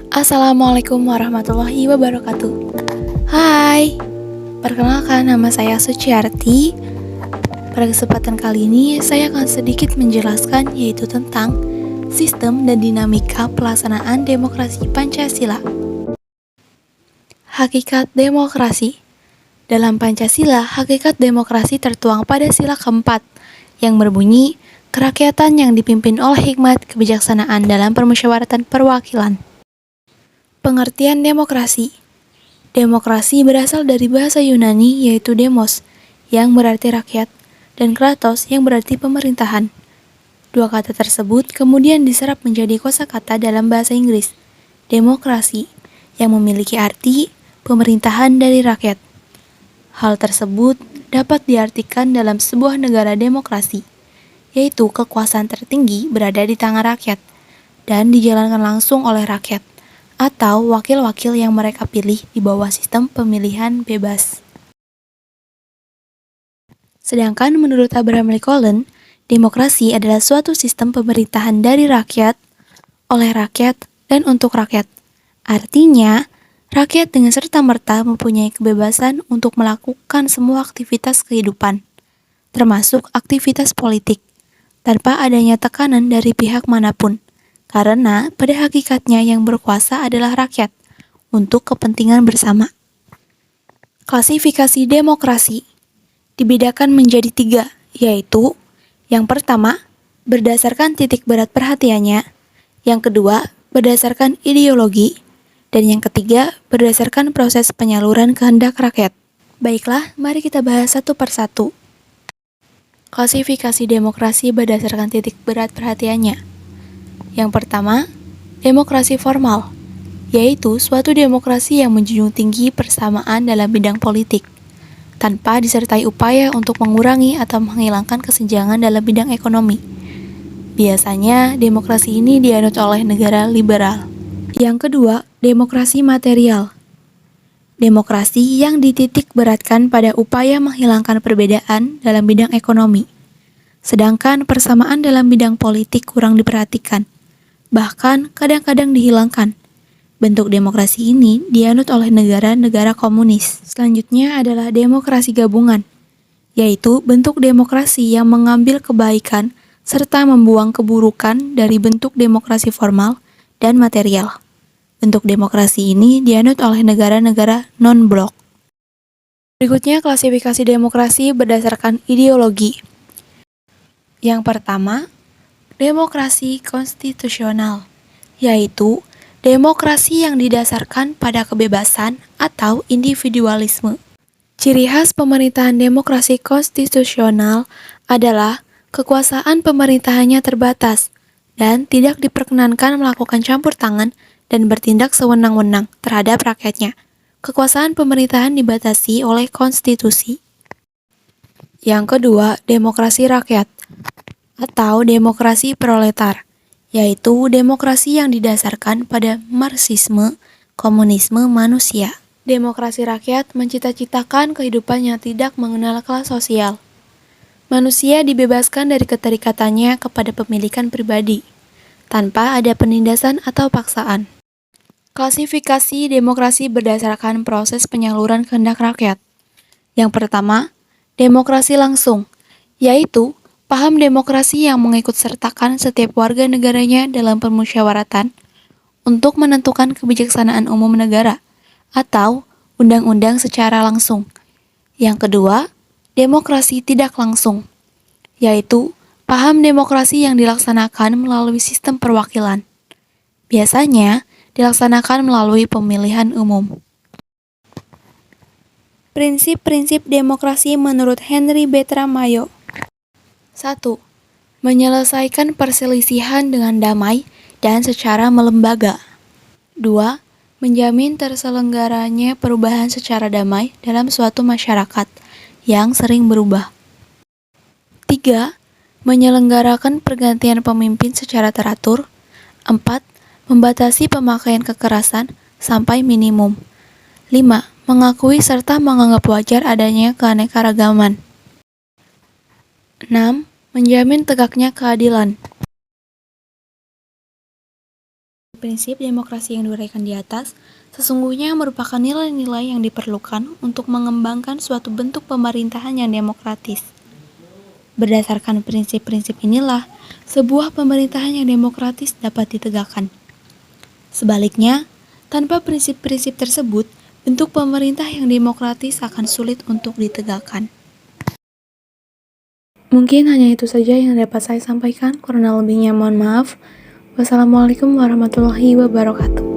Assalamualaikum warahmatullahi wabarakatuh. Hai, perkenalkan nama saya Suciarti. Pada kesempatan kali ini saya akan sedikit menjelaskan yaitu tentang sistem dan dinamika pelaksanaan demokrasi Pancasila. Hakikat demokrasi. Dalam Pancasila, hakikat demokrasi tertuang pada sila keempat yang berbunyi kerakyatan yang dipimpin oleh hikmat kebijaksanaan dalam permusyawaratan perwakilan. Pengertian demokrasi. Demokrasi berasal dari bahasa Yunani yaitu demos, yang berarti rakyat, dan kratos yang berarti pemerintahan. Dua kata tersebut kemudian diserap menjadi kosakata dalam bahasa Inggris, demokrasi, yang memiliki arti pemerintahan dari rakyat. Hal tersebut dapat diartikan dalam sebuah negara demokrasi, yaitu kekuasaan tertinggi berada di tangan rakyat, dan dijalankan langsung oleh rakyat atau wakil-wakil yang mereka pilih di bawah sistem pemilihan bebas. Sedangkan menurut Abraham Lincoln, demokrasi adalah suatu sistem pemerintahan dari rakyat, oleh rakyat, dan untuk rakyat. Artinya, rakyat dengan serta-merta mempunyai kebebasan untuk melakukan semua aktivitas kehidupan, termasuk aktivitas politik, tanpa adanya tekanan dari pihak manapun. Karena pada hakikatnya yang berkuasa adalah rakyat untuk kepentingan bersama. Klasifikasi demokrasi dibedakan menjadi 3, yaitu yang pertama, berdasarkan titik berat perhatiannya, yang kedua, berdasarkan ideologi, dan yang ketiga, berdasarkan proses penyaluran kehendak rakyat. Baiklah, mari kita bahas satu persatu. Klasifikasi demokrasi berdasarkan titik berat perhatiannya. Yang pertama, demokrasi formal, yaitu suatu demokrasi yang menjunjung tinggi persamaan dalam bidang politik, tanpa disertai upaya untuk mengurangi atau menghilangkan kesenjangan dalam bidang ekonomi. Biasanya, demokrasi ini dianut oleh negara liberal. Yang kedua, demokrasi material. Demokrasi yang dititik beratkan pada upaya menghilangkan perbedaan dalam bidang ekonomi. Sedangkan persamaan dalam bidang politik kurang diperhatikan, bahkan kadang-kadang dihilangkan. Bentuk demokrasi ini dianut oleh negara-negara komunis. Selanjutnya adalah demokrasi gabungan, yaitu bentuk demokrasi yang mengambil kebaikan serta membuang keburukan dari bentuk demokrasi formal dan material. Bentuk demokrasi ini dianut oleh negara-negara non-blok. Berikutnya klasifikasi demokrasi berdasarkan ideologi. Yang pertama, demokrasi konstitusional, yaitu demokrasi yang didasarkan pada kebebasan atau individualisme. Ciri khas pemerintahan demokrasi konstitusional adalah kekuasaan pemerintahannya terbatas dan tidak diperkenankan melakukan campur tangan dan bertindak sewenang-wenang terhadap rakyatnya. Kekuasaan pemerintahan dibatasi oleh konstitusi. Yang kedua, demokrasi rakyat atau demokrasi proletar, yaitu demokrasi yang didasarkan pada marxisme, komunisme manusia. Demokrasi rakyat mencita-citakan kehidupan yang tidak mengenal kelas sosial. Manusia dibebaskan dari keterikatannya kepada pemilikan pribadi, tanpa ada penindasan atau paksaan. Klasifikasi demokrasi berdasarkan proses penyaluran kehendak rakyat. Yang pertama, demokrasi langsung, yaitu paham demokrasi yang mengikut sertakan setiap warga negaranya dalam permusyawaratan untuk menentukan kebijaksanaan umum negara atau undang-undang secara langsung. Yang kedua, demokrasi tidak langsung, yaitu paham demokrasi yang dilaksanakan melalui sistem perwakilan. Biasanya dilaksanakan melalui pemilihan umum. Prinsip-prinsip demokrasi menurut Henry Bertram Mayo. 1. Menyelesaikan perselisihan dengan damai dan secara melembaga. 2. Menjamin terselenggaranya perubahan secara damai dalam suatu masyarakat yang sering berubah. 3. Menyelenggarakan pergantian pemimpin secara teratur. 4. Membatasi pemakaian kekerasan sampai minimum. 5. Mengakui serta menganggap wajar adanya keanekaragaman. 6. Menjamin tegaknya keadilan. Prinsip demokrasi yang diuraikan di atas sesungguhnya merupakan nilai-nilai yang diperlukan untuk mengembangkan suatu bentuk pemerintahan yang demokratis. Berdasarkan prinsip-prinsip inilah, sebuah pemerintahan yang demokratis dapat ditegakkan. Sebaliknya, tanpa prinsip-prinsip tersebut, bentuk pemerintah yang demokratis akan sulit untuk ditegakkan. Mungkin hanya itu saja yang dapat saya sampaikan, kurang lebihnya mohon maaf. Wassalamualaikum warahmatullahi wabarakatuh.